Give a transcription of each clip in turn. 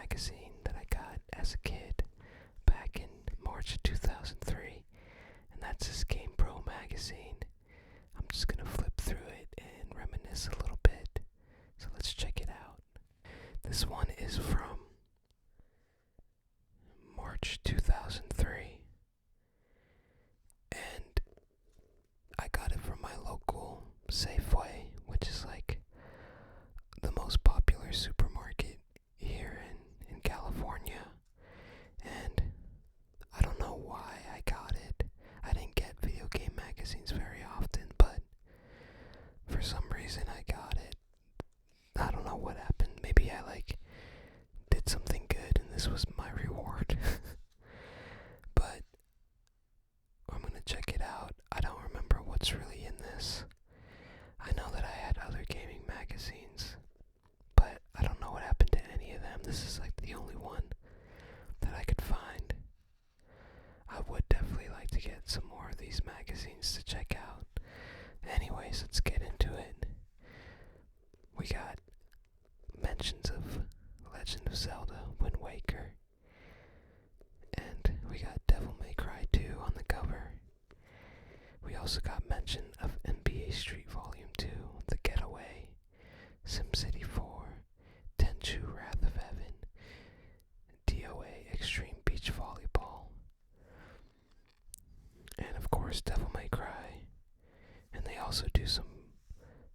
magazine that I got as a kid back in March of 2003, and that's this GamePro magazine. I'm just gonna flip through it and reminisce a little bit, so let's check it out. This one is from March 2003, and I got it from my local Safeway, which is like the most popular supermarket here in California. And I don't know why I got it. I didn't get video game magazines very often, but for some reason I got it. I don't know what happened. Maybe I did something good and this was my reward. But I'm gonna check it out. I don't remember what's really in this. I know that I had other gaming magazines, but I don't know what happened to any of them. This is like the only one that I could find. I would definitely like to get some more of these magazines to check out. Anyways, let's get into it. We got mentions of Legend of Zelda, Wind Waker, and we got Devil May Cry 2 on the cover. We also got mention of NBA Street Volume 2, The Getaway, SimCity 4, Tenchu Wrath of Heaven, DOA Extreme Beach Volleyball, and of course Devil May Cry. And they also do some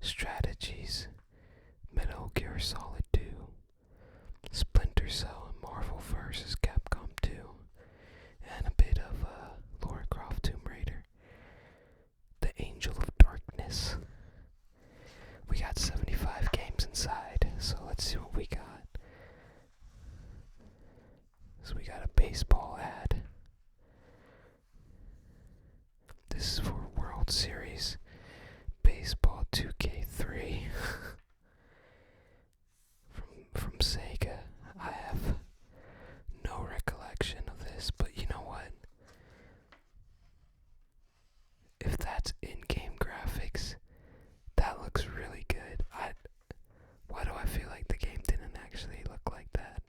strategies, Metal Gear Solid 2, Splinter Cell and Marvel vs. Capcom 2, and a bit of Lara Croft Tomb Raider, The Angel of Darkness. We got 75 games inside, so let's see what we got. So we got a baseball ad. This is for World Series Baseball 2K3 from Sega. I have no recollection of this, but you know what? If that's in-game graphics, that looks really good. Why do I feel like the game didn't actually look like that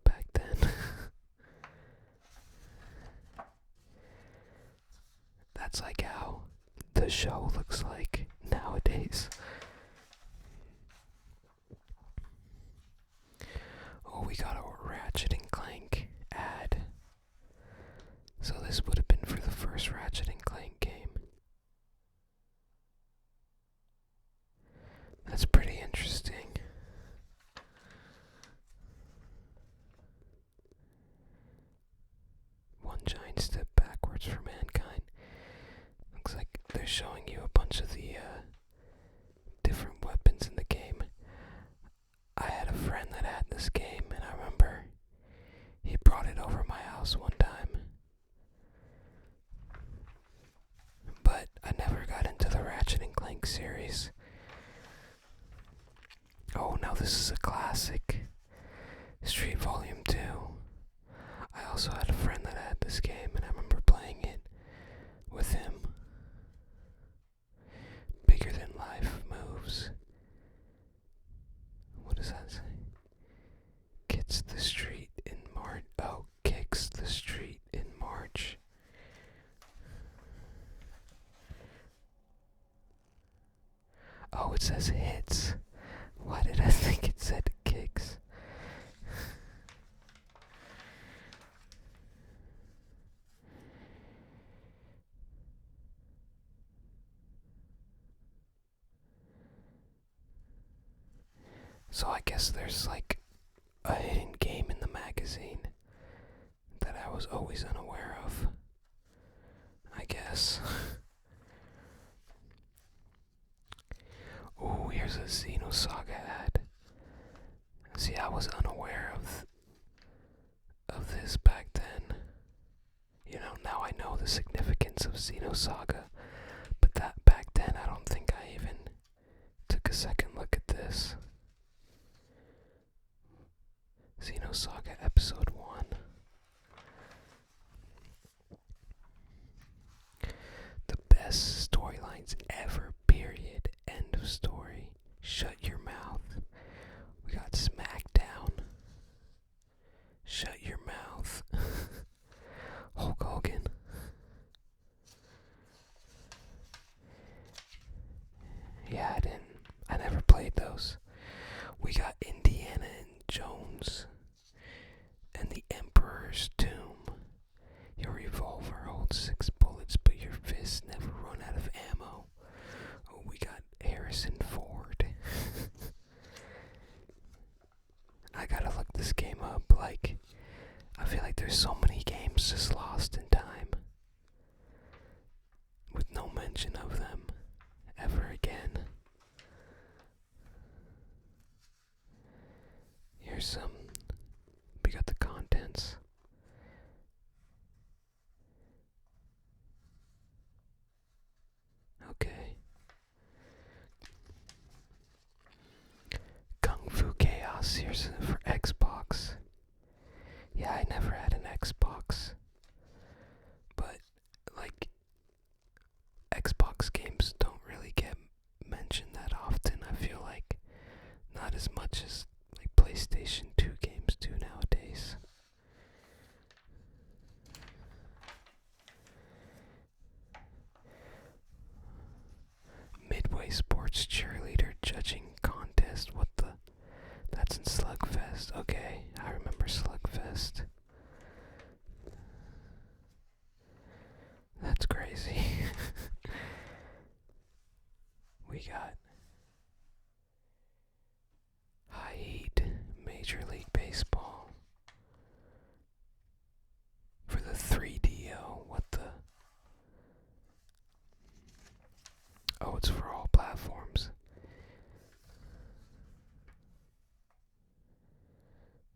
back then? That's like how the show looks like nowadays. Oh, we got a Ratchet and Clank ad. So this would have been for the first Ratchet and Clank game. That's pretty interesting. One giant step backwards for mankind. Looks like they're showing you a bunch of the different weapons in the game. I had a friend that had this game, and I remember he brought it over my house one time. But I never got into the Ratchet and Clank series. Oh, now this is a classic. Street Volume 2. I also had a friend that had this game, and I remember playing it with him. Bigger than life moves. What does that say? Kicks the street in March. Oh, kicks the street in March. Oh, it says hits. Why did I think it said kicks? So I guess there's like a hidden game in the magazine that I was always unaware of. I guess. Ooh, here's a Xenosaga ad. See, I was unaware of this back then. You know, now I know the significance of Xenosaga, but that back then I don't think I even took a second look at this. Xenosaga Episode 1. The best storylines ever, period. End of story. Shut your mouth. We got SmackDown. up. Like, I feel like there's so many games just lost in time with no mention of them ever again. Here's some. We got the contents. Okay. Kung Fu Chaos. Here's for Xbox. Yeah, I never had an Xbox. But, like, Xbox games don't really get mentioned that often. I feel like not as much as like PlayStation 2 games do nowadays. Midway Sports Cheerleader Judging Contest. What the? That's in Slugfest. Okay, I remember Slugfest. That's crazy. We got High Heat Major League Baseball for the 3DO. What the? Oh, it's for all platforms.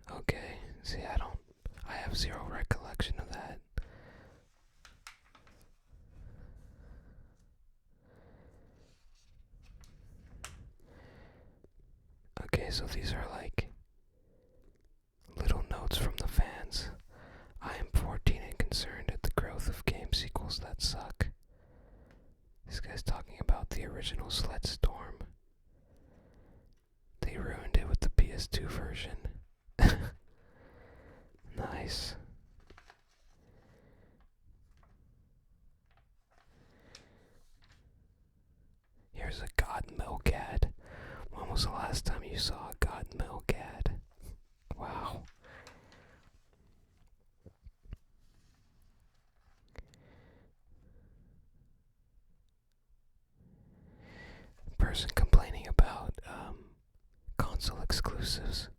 Okay, see, I have zero recollection of that. Okay, so these are like little notes from the fans. I am 14 and concerned at the growth of game sequels that suck. This guy's talking about the original Sled Storm. They ruined it with the PS2 version. Nice. Here's a God Milk ad. When was the last time you saw a God Milk ad? Wow. Person complaining about console exclusives.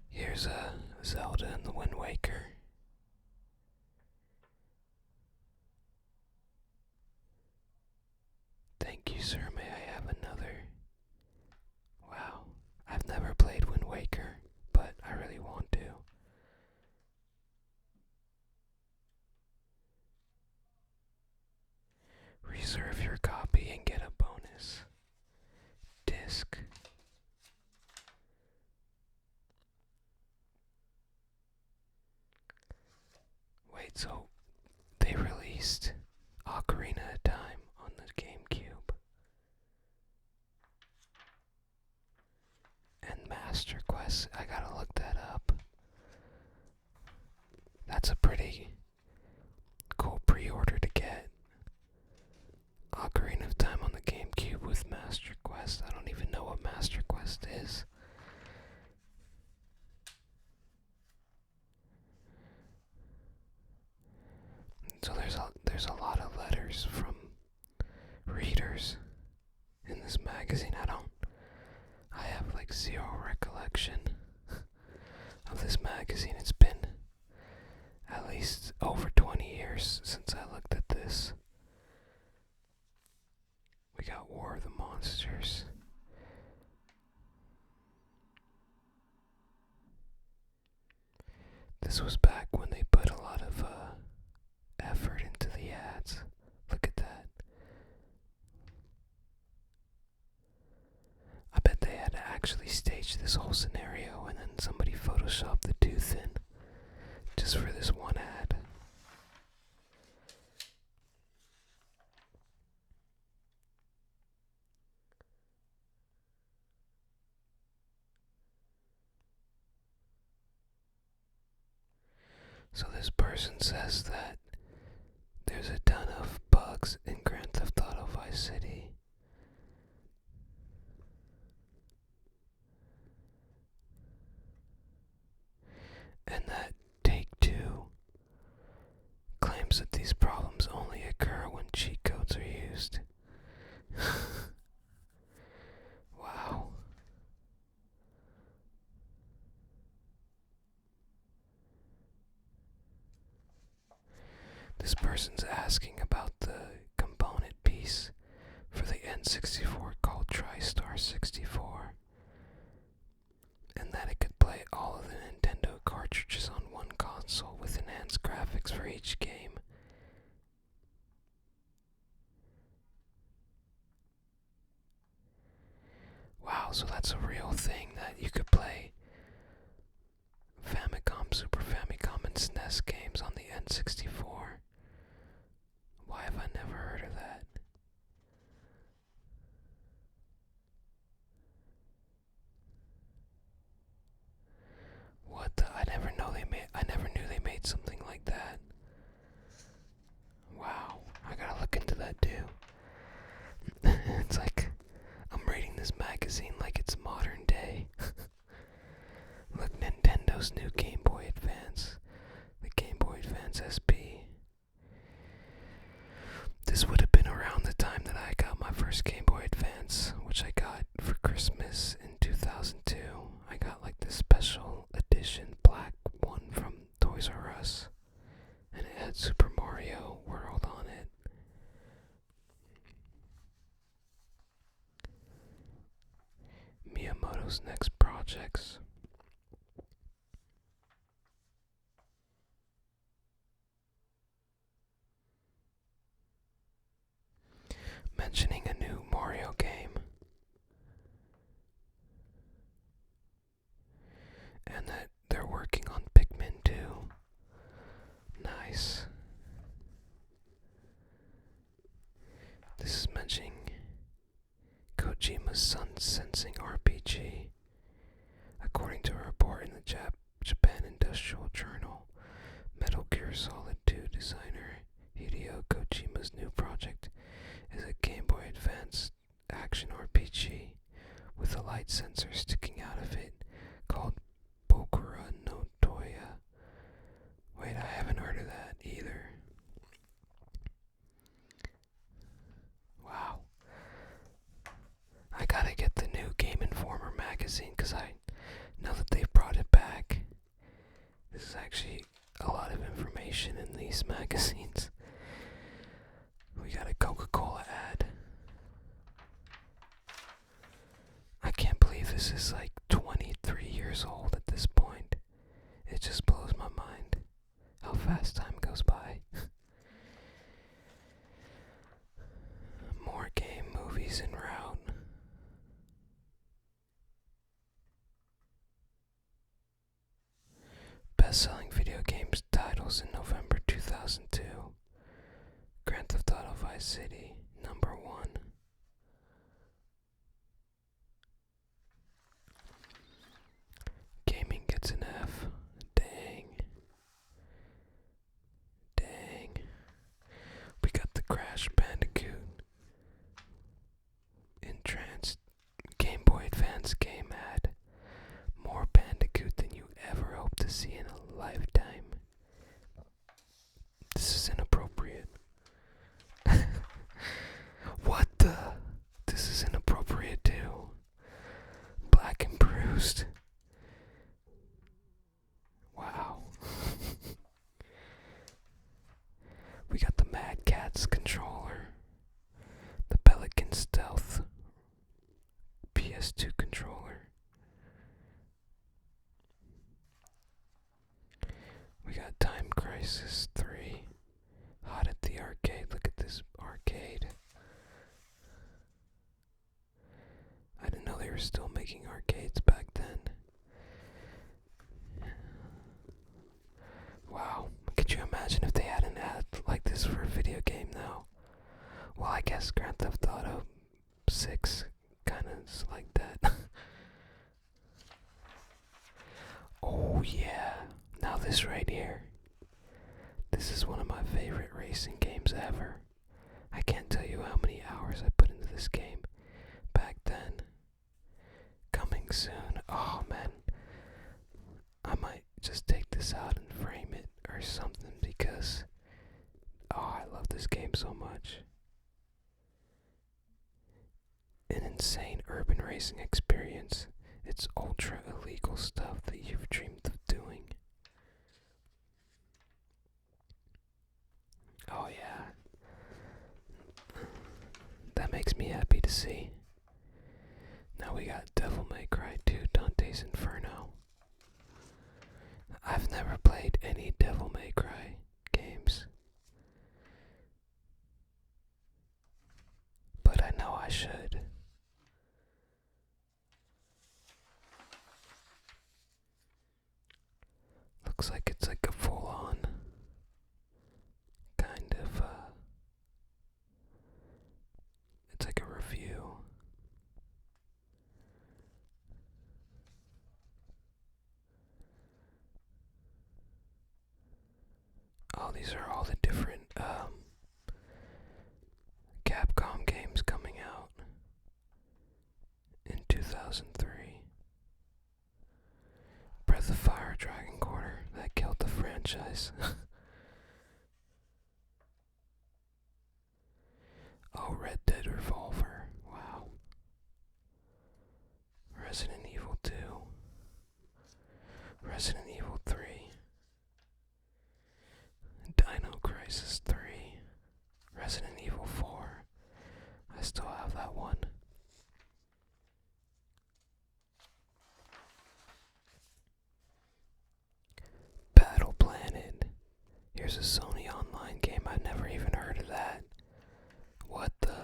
Here's a Zelda and the Wind Waker. Thank you, sir. May I have another? Wow. I've never played Wind Waker, but I really want to. Reserve your copy and get a bonus disc. Wait, so they released Ocarina of Time on the GameCube and Master Quest. I gotta look that up. That's a pretty cool pre-order to get. Ocarina of Time on the GameCube with Master Quest. I don't even know what Master Quest is. So there's a lot of letters from readers in this magazine. I have like zero recollection of this magazine. It's been at least over 20 years since I looked at this. We got War of the Monsters. This was back when they put a lot of effort into the ads. Look at that. I bet they had to actually stage this whole scenario and then somebody photoshopped the tooth in just for this one ad. So this person says that there's a ton of bugs in Grand Theft Auto Vice City. And that Take-Two claims that these problems only This person's asking about the component piece for the N64 called TriStar 64, and that it could play all of the Nintendo cartridges on one console with enhanced graphics for each game. Wow, so that's a real thing, that you could play Famicom, Super Famicom, and SNES games on the N64. Why have I never heard of that? What the? I never knew they made something like that. Wow, I gotta look into that too. It's like I'm reading this magazine like it's modern day. Look, Nintendo's new Game Boy Advance. The Game Boy Advance SP. This would have been around the time that I got my first Game Boy Advance, which I got for Christmas in 2002. I got like this special edition black one from Toys R Us, and it had Super Mario World on it. Miyamoto's next projects. Mentioning a new Mario game. And that they're working on Pikmin 2. Nice. This is mentioning Kojima's Sun Sensing RPG. According to a report in the Japan Industrial Journal, Metal Gear Solid 2 designer Hideo Kojima's new project is a Game Boy Advance action RPG with a light sensor sticking out of it called Bokura no Toya. Wait, I haven't heard of that either. Wow. I gotta get the new Game Informer magazine because I know that they've brought it back. This is actually a lot of information in these magazines. We got a Coca-Cola ad. I can't believe this is like 23 years old at this point. It just blows my mind how fast time goes by. More game movies en route. Best-selling video games titles in November 2002. Grand Theft Auto Vice City, number 1. Gaming gets an F. Dang. We got the Crash Bandicoot Entranced Game Boy Advance game ad. More Bandicoot than you ever hope to see in a lifetime. This is inappropriate. What the? This is inappropriate too. Black and bruised. Wow. We got the Mad Catz controller. The Pelican Stealth PS2 controller. We got Time Crisis 3. Hot at the arcade. Look at this arcade. I didn't know they were still making arcades back then. Wow. Could you imagine if they had an ad like this for a video game now? Well, I guess Grand Theft Auto 6 kind of is like that. Oh yeah. Now this right here. This is one of my favorite racing games ever. I can't tell you how many hours I put into this game back then. Coming soon. Oh man. I might just take this out and frame it or something because I love this game so much. An insane urban racing experience. It's ultra illegal stuff that you've dreamed of doing. makes me happy to see. Now we got Devil May Cry 2, Dante's Inferno. I've never played any Devil May Cry games, but I know I should. Looks like it's like a full-on kind of, it's like a review. Oh, these are all the different, Capcom games coming out in 2003. Breath of Fire, Dragon Quarter, that killed the franchise. Oh, Red Dead Revolver, wow. Resident Evil 2, Resident Evil 3, Dino Crisis 3, Resident Evil 4, I still have that one. Battle Planet, here's a Sony Online game, I've never even heard of that. What the?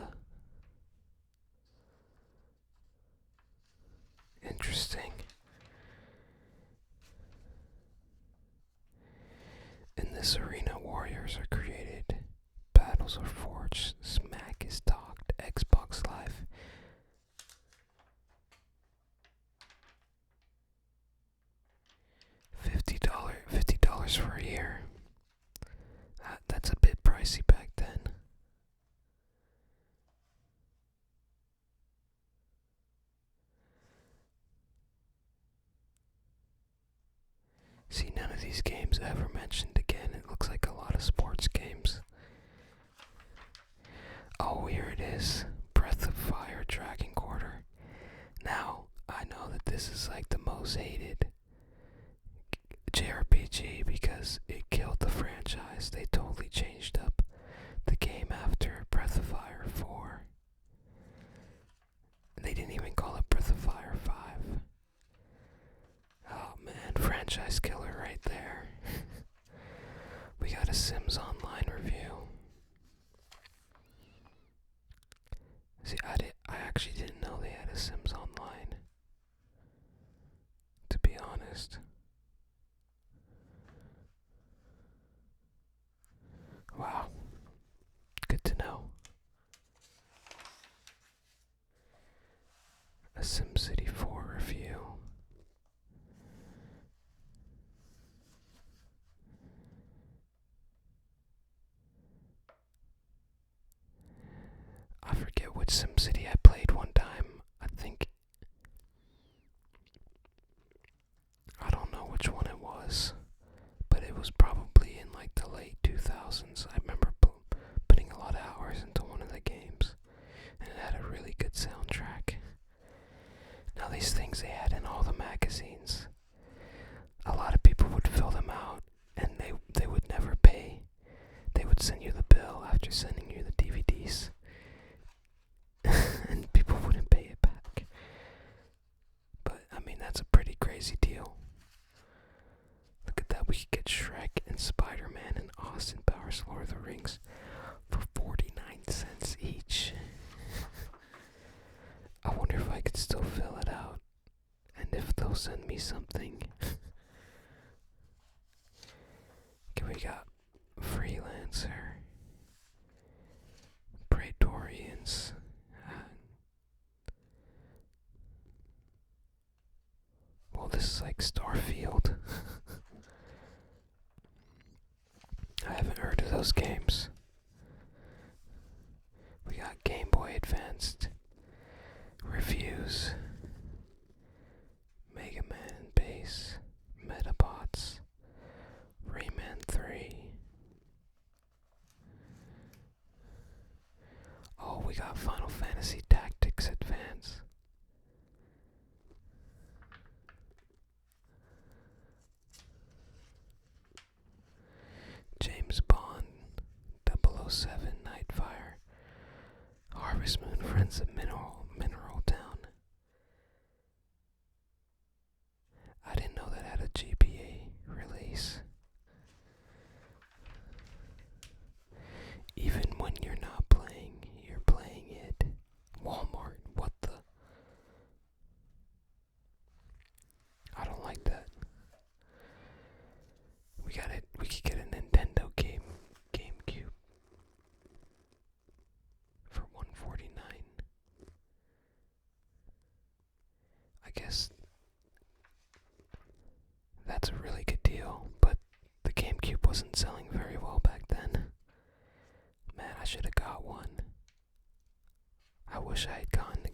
Interesting. In this arena, warriors are created, battles are forged, smack is talked, Xbox Live. $50 for a year. That's a bit pricey back then. See, none of these games ever mentioned again. It looks like a lot of sports games. Oh, here it is. Breath of Fire, Dragon Quarter. Now, I know that this is like the most hated JRPG because it killed the franchise. They totally changed up the game after Breath of Fire 4. They didn't even call it Breath of Fire 5. Oh man, franchise killer right there. We got a Sims Online review. See, I actually didn't know they had a Sims Online, to be honest. Wow, good to know. A SimCity 4 review. I forget which SimCity I played one time. I don't know which one it was, but it was probably in like the late 2000s. I remember putting a lot of hours into one of the games, and it had a really good soundtrack. Now these things they had in all the magazines, a lot of people would fill them out, and they would never pay. They would send you the bill after sending you the DVDs. And people wouldn't pay it back. But, I mean, that's a pretty crazy deal. Look at that, we could get Shrek and Spider-Man and Austin Powers Lord of the Rings for 49 cents each. I wonder if I could still fill it out, and if they'll send me something. Okay, we got Freelancer, Praetorians. Well, this is like Starfield. I haven't heard of those games. We got Game Boy Advanced reviews, Mega Man Base, Metabots, Rayman 3. Oh, we got Final Fantasy Tactics Advance. James Bond, 007 Nightfire, Harvest Moon for It's a mineral town. I didn't know that had a GPA release. Even when you're not playing, you're playing it. Walmart, what the? I don't like that. We could get a Nintendo GameCube for $149. I guess that's a really good deal, but the GameCube wasn't selling very well back then. Man, I should have got one. I wish I had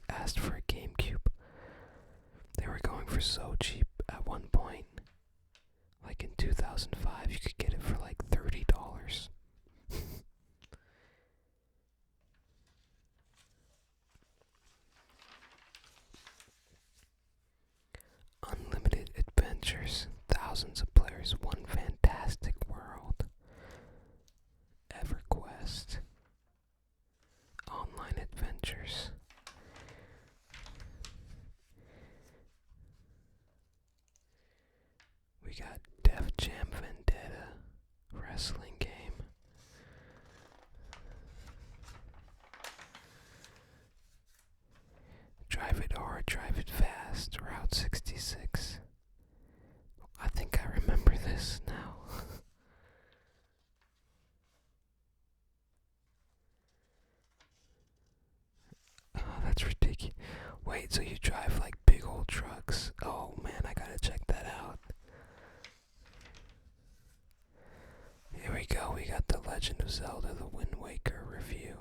asked for a GameCube. They were going for so cheap at one point. Like in 2005, you could get it for like $30. Unlimited adventures, thousands of players, one fantastic world. EverQuest. Online adventures. We got Def Jam Vendetta, wrestling game. Drive it hard, drive it fast, Route 66. I think I remember this now. Oh, that's ridiculous. Wait, so you drive like big old trucks? Oh man, I gotta check that out. Here we go, we got The Legend of Zelda The Wind Waker review.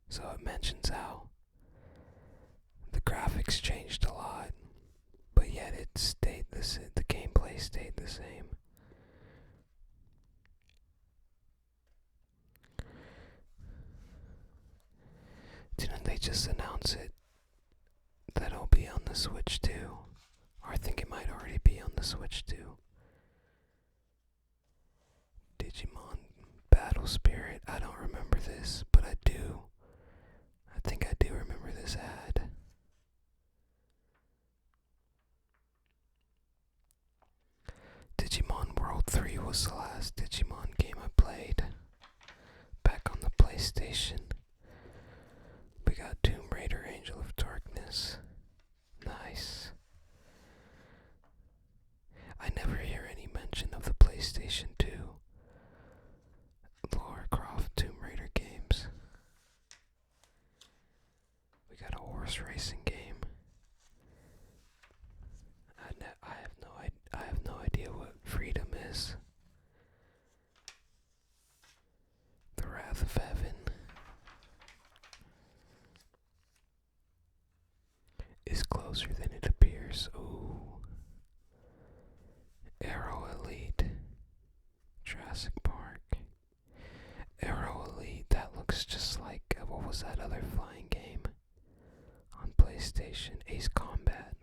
So it mentions how the graphics changed a lot, but yet it stayed the same. The gameplay stayed the same. Didn't they just announce it that it'll be on the Switch too? Or I think it might already be on the Switch too. Digimon Battle Spirit. I don't remember this, but I do. I think I do remember this ad. Digimon World 3 was the last Digimon game I played. Back on the PlayStation. We got Tomb Raider Angel of Darkness. Nice. I never hear any mention of the PlayStation 2 Lara Croft Tomb Raider games. We got a horse racing game. I have no idea what Freedom is. The Wrath of Heaven is closer than it appears. Ooh. Aero Elite. Jurassic Park. Aero Elite, that looks just like, what was that other flying game on PlayStation? Ace Combat.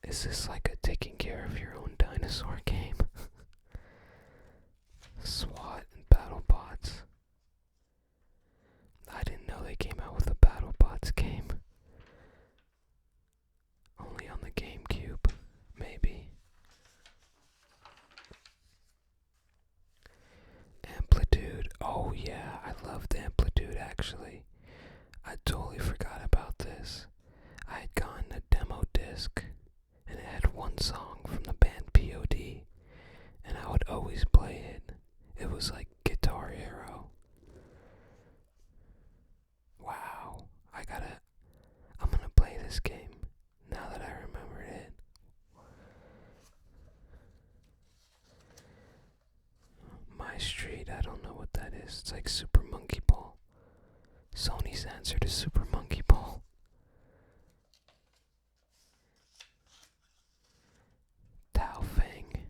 Is this like a taking care of your own dinosaur game? SWAT and BattleBots. I didn't know they came out with a BattleBots game. Only on the GameCube, maybe. Amplitude. Oh yeah, I loved Amplitude actually. I totally forgot about this. I had gotten a demo disc and it had one song from the band POD, and I would always play it. It was like Guitar Hero. Wow, I'm gonna play this game now that I remembered it. My Street, I don't know what that is. It's like Super Monkey Ball. Sony's answer to Super Monkey Ball. Tao Feng.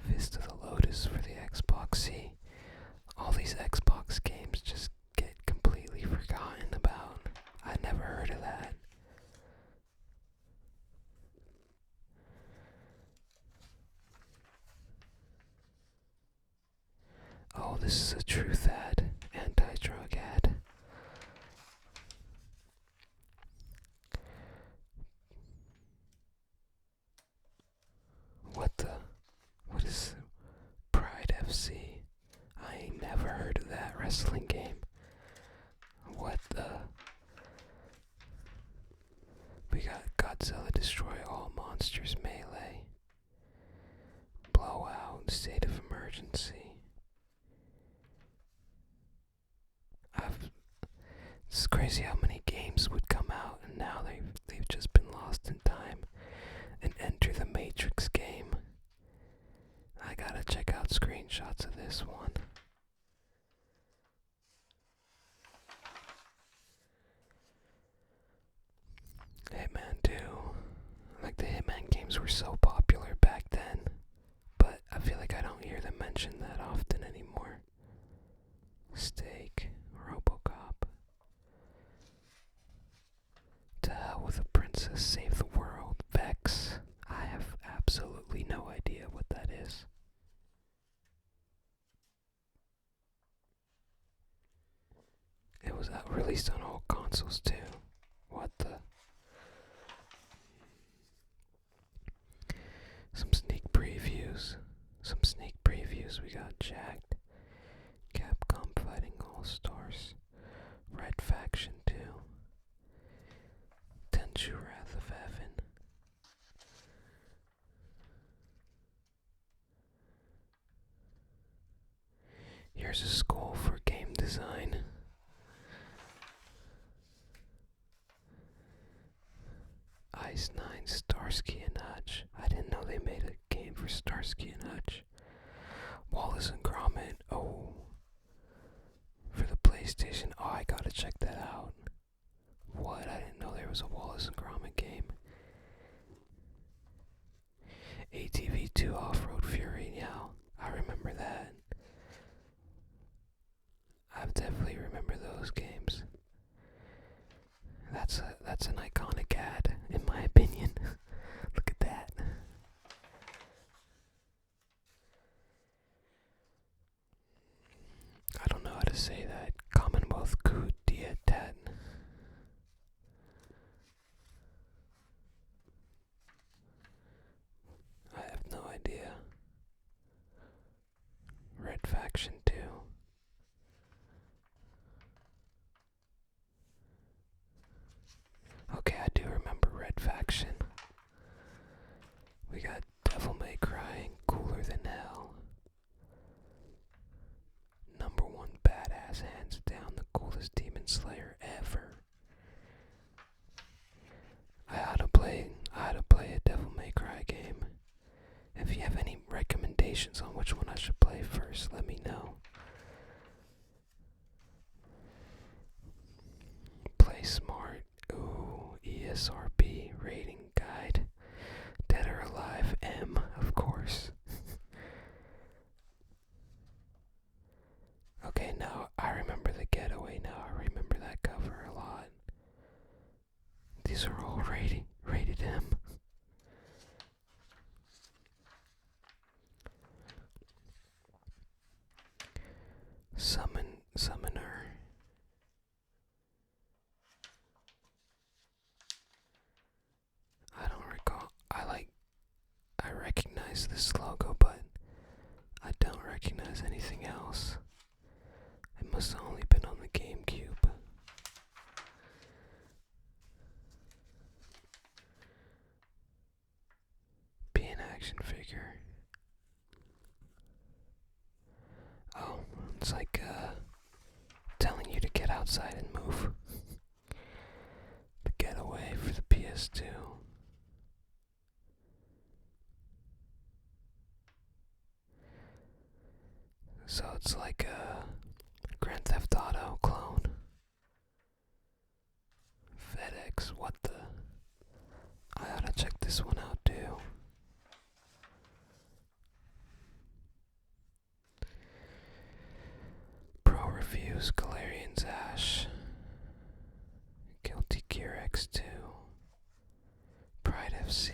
Fist of this is a truth ad, anti-drug ad. What is Pride FC? I ain't never heard of that wrestling game. What the? We got Godzilla Destroy All Monsters Melee. Blowout, State of Emergency. It's crazy how many games would come out and now they've just been lost in time. And Enter the Matrix game. I gotta check out screenshots of this one. Hitman 2. Like, the Hitman games were so popular back then, but I feel like I don't hear them mentioned that often anymore. Steak, RoboCop. To hell with a princess, save the world, Vex. I have absolutely no idea what that is. It was released on all consoles too. What the? Some sneak previews. We got Jacked. Capcom Fighting All Stars. Red Faction 2. Tenchu Wrath of Heaven. Here's a school for game design. Ice 9 Starsky and Hutch. I didn't know they made a game for Starsky and Hutch. Wallace and Gromit. Oh. For the PlayStation. Oh, I gotta check that out. What? I didn't know there was a Wallace and Gromit game. ATV2 Off-Road Fury. Now, I remember that. I definitely remember those games. That's an iconic ad, in my opinion. Look at that. I don't know how to say that. Commonwealth Coup d'etat. I have no idea. Red Faction 2. Okay, I do remember Red Faction. We got Devil May Cry, Cooler Than Hell. Number 1 badass, hands down, the coolest Demon Slayer ever. I ought to play a Devil May Cry game. If you have any recommendations on which one I should play first, let me know. Play Smart. Ooh, ESRB rating guide. Dead or Alive M, of course. Okay, now I remember The Getaway. Now I remember that cover a lot. These are all rated M. Summoner. I don't recall. I recognize this logo, but I don't recognize anything else. It must have only been on the GameCube. Be an action figure. Oh, it's like telling you to get outside and move. The Getaway for the PS2. So it's like a Grand Theft Auto clone. FedEx, what the? I ought to check this one out too. Pro Reviews, Galarian's Ash. Guilty Gear X2. Pride FC.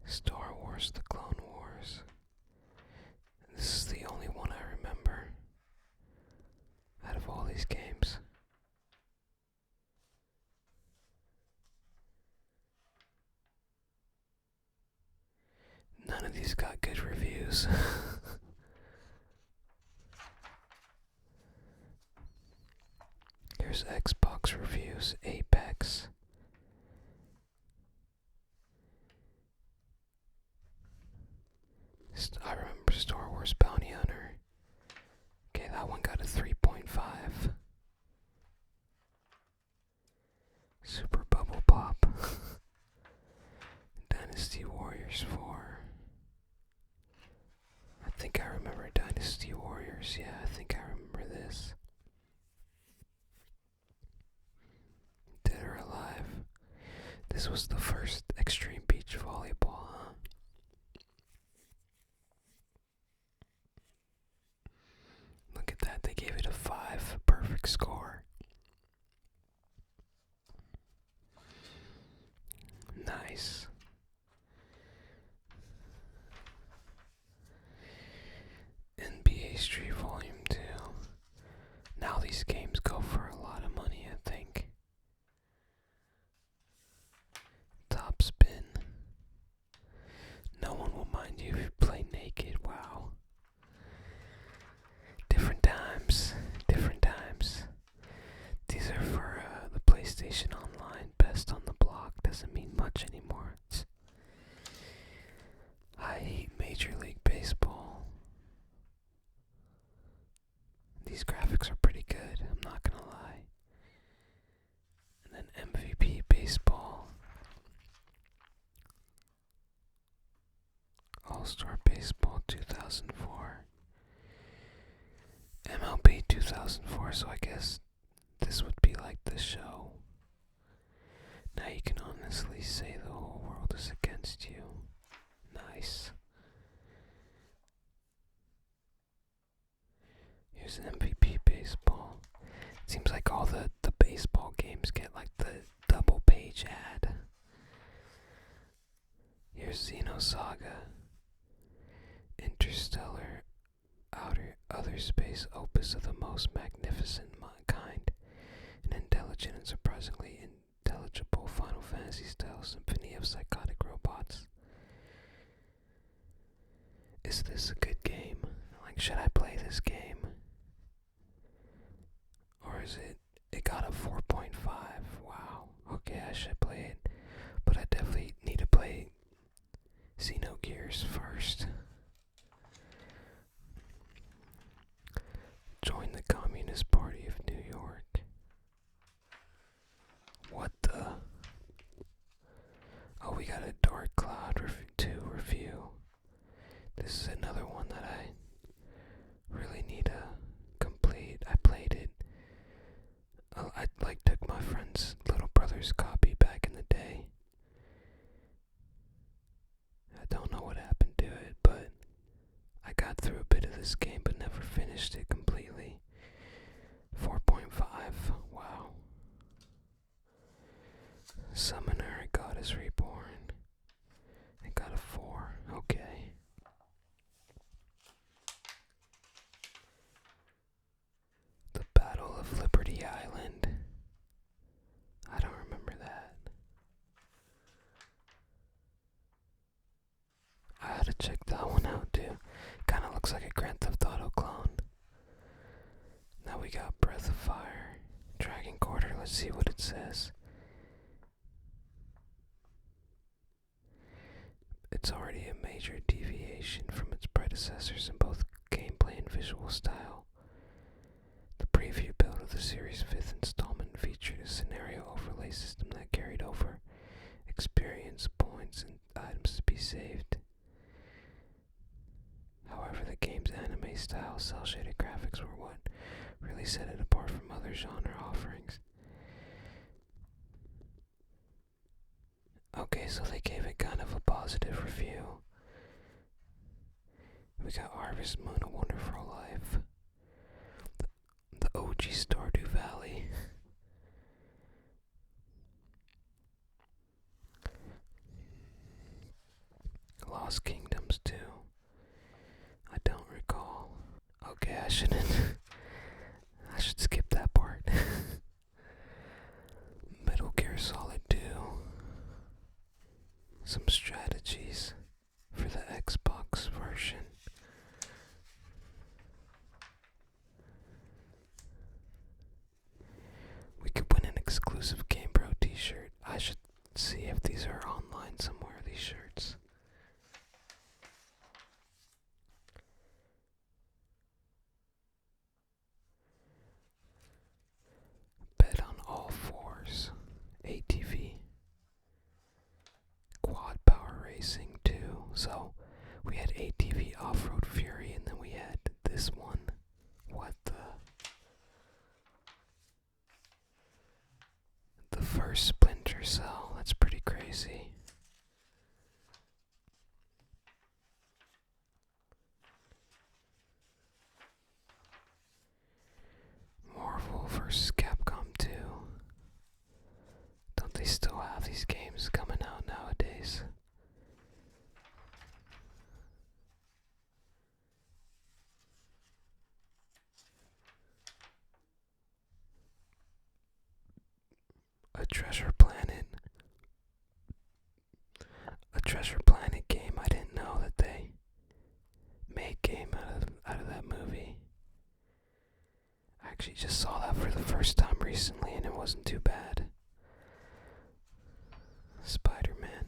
Star Wars, The Clone Wars. This is the only one I remember. None of these got good reviews. Here's Xbox reviews. Apex. I remember Star Wars Bounty Hunter. Okay, that one got a 3.5. Super Bubble Pop. Dynasty Warriors 4. I think I remember Dynasty Warriors. Yeah, I think I remember this. Dead or Alive. This was the first Extreme Beach Volleyball, huh? Look at that, they gave it a 5. Perfect score. Nice. NBA Street Volume 2. Now these games go for a lot of money, I think. Top Spin. No one will mind you if you play naked. Wow. Different times. Different times. These are for the PlayStation Online. Best on the block. Doesn't mean much anymore. I hate Major League Baseball. These graphics are pretty good, I'm not gonna lie. And then MVP Baseball. All-Star Baseball 2004. MLB 2004, so I guess this would be like the show. Now you can honestly say the whole world is against you. Nice. Here's MVP Baseball. It seems like all the baseball games get like the double page ad. Here's Xenosaga. Interstellar outer space opus of the most magnificent kind. An intelligent and surprisingly intelligible Final Fantasy style symphony of psychotic robots. Is this a good game? Like, should I play this game? Or is it got a 4.5. Wow. Okay, I should play it. But I definitely need to play Xenogears first. Join the Communist Party of New York. What the? Oh, we got a Dark Cloud 2 review. This is another one that I really need to complete. I played it. I took my friend's little brother's copy back in the day. I don't know what happened to it, but I got through a bit of this game but never finished it completely. 4.5. Wow. Summoner, God is Reborn. I got a 4. Okay. The Battle of Liberty Island. I don't remember that. I had to check that one out too. Kinda looks like a Grand Theft Auto clone. Now we got Breath of Fire. Dragon Quarter, let's see what it says. It's already a major deviation from its predecessors in both gameplay and visual style. The preview build of the series' 5th installment featured a scenario overlay system that carried over experience points and items to be saved. However, the game's anime style cel-shaded graphics were what really set it apart from other genre offerings. Okay, so they gave it kind of a positive review. We got Harvest Moon, A Wonderful Life. The OG Stardew Valley. Lost Kingdoms 2. I don't recall. Okay, I should skip that part. Metal Gear Solid 2. Some strategies for the Xbox. We had ATV Off-Road Fury, and then we had this one. What the first Splinter Cell? That's pretty crazy. Marvel vs. Capcom 2. Don't they still have these games coming out nowadays? A Treasure Planet. A Treasure Planet game. I didn't know that they made game out of that movie. I actually just saw that for the first time recently and it wasn't too bad. Spider-Man.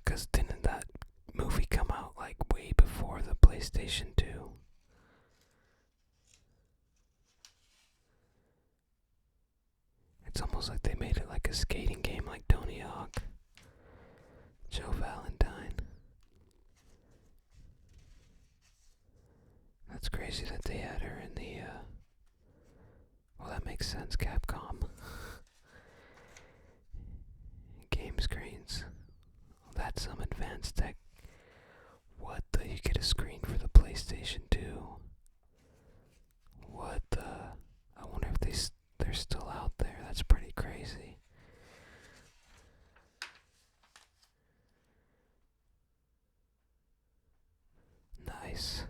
Cause didn't that movie come out like way before the PlayStation 2? It's almost like they made it like a skating game like Tony Hawk. Joe Valentine. That's crazy that they had her in the, well, that makes sense, Capcom. Game screens. That's some advanced tech. What the? You get a screen for the PlayStation 2. What the? I wonder if they're still out there. That's pretty crazy. Nice.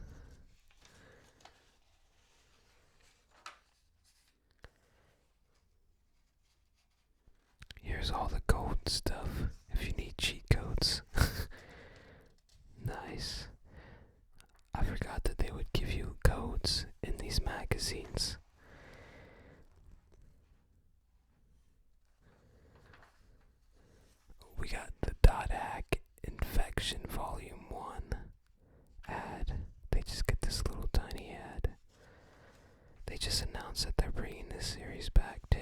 Here's all the code stuff if you need cheat codes. Nice. I forgot that they would give you codes in these magazines. We got the .hack Infection Volume 1 ad. They just get this little tiny ad. They just announced that they're bringing this series back too.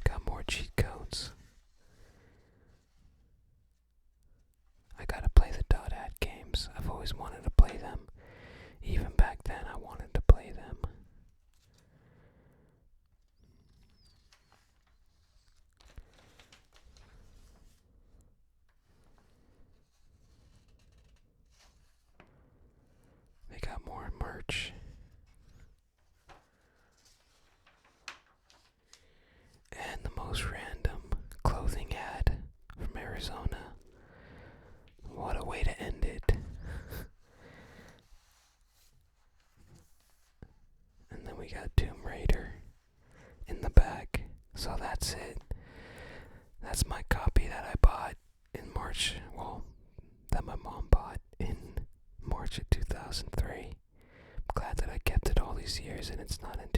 Got more cheat codes. I gotta play the .hack games. I've always wanted to play them. Even back then I wanted to play them. They got more merch. And the most random clothing ad from Arizona. What a way to end it. And then we got Tomb Raider in the back. So that's it. That's my copy that I bought in March. Well, that my mom bought in March of 2003. I'm glad that I kept it all these years and it's not in